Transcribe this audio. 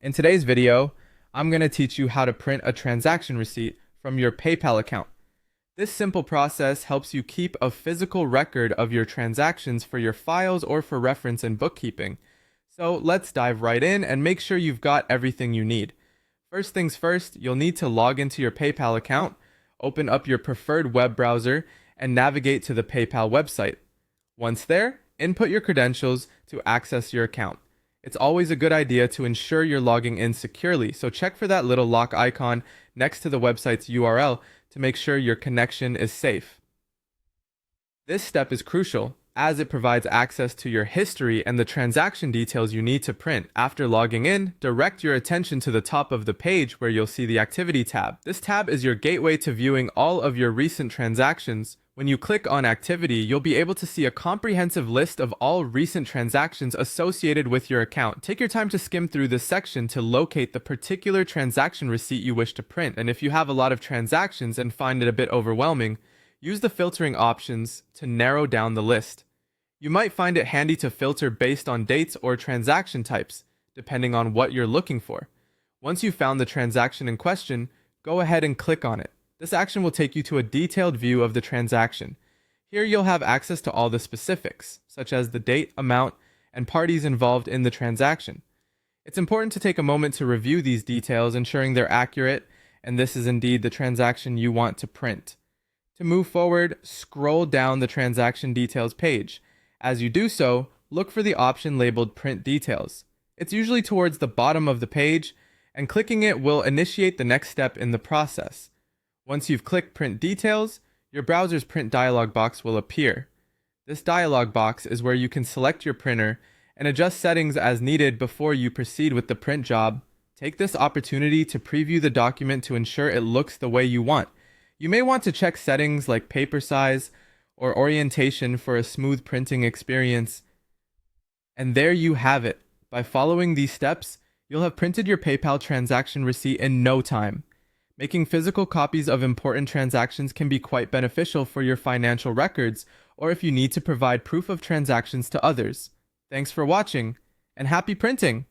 In today's video, I'm going to teach you how to print a transaction receipt from your PayPal account. This simple process helps you keep a physical record of your transactions for your files or for reference in bookkeeping. So let's dive right in and make sure you've got everything you need. First things first, you'll need to log into your PayPal account, open up your preferred web browser, and navigate to the PayPal website. Once there, input your credentials to access your account. It's always a good idea to ensure you're logging in securely, so check for that little lock icon next to the website's URL to make sure your connection is safe. This step is crucial, as it provides access to your history and the transaction details you need to print. After logging in, direct your attention to the top of the page where you'll see the Activity tab. This tab is your gateway to viewing all of your recent transactions. When you click on Activity, you'll be able to see a comprehensive list of all recent transactions associated with your account. Take your time to skim through this section to locate the particular transaction receipt you wish to print, and if you have a lot of transactions and find it a bit overwhelming, use the filtering options to narrow down the list. You might find it handy to filter based on dates or transaction types, depending on what you're looking for. Once you've found the transaction in question, go ahead and click on it. This action will take you to a detailed view of the transaction. Here you'll have access to all the specifics, such as the date, amount, and parties involved in the transaction. It's important to take a moment to review these details, ensuring they're accurate, and this is indeed the transaction you want to print. To move forward, scroll down the transaction details page. As you do so, look for the option labeled Print Details. It's usually towards the bottom of the page, and clicking it will initiate the next step in the process. Once you've clicked Print Details, your browser's print dialog box will appear. This dialog box is where you can select your printer and adjust settings as needed before you proceed with the print job. Take this opportunity to preview the document to ensure it looks the way you want. You may want to check settings like paper size or orientation for a smooth printing experience. And there you have it. By following these steps, you'll have printed your PayPal transaction receipt in no time. Making physical copies of important transactions can be quite beneficial for your financial records, or if you need to provide proof of transactions to others. Thanks for watching, and happy printing!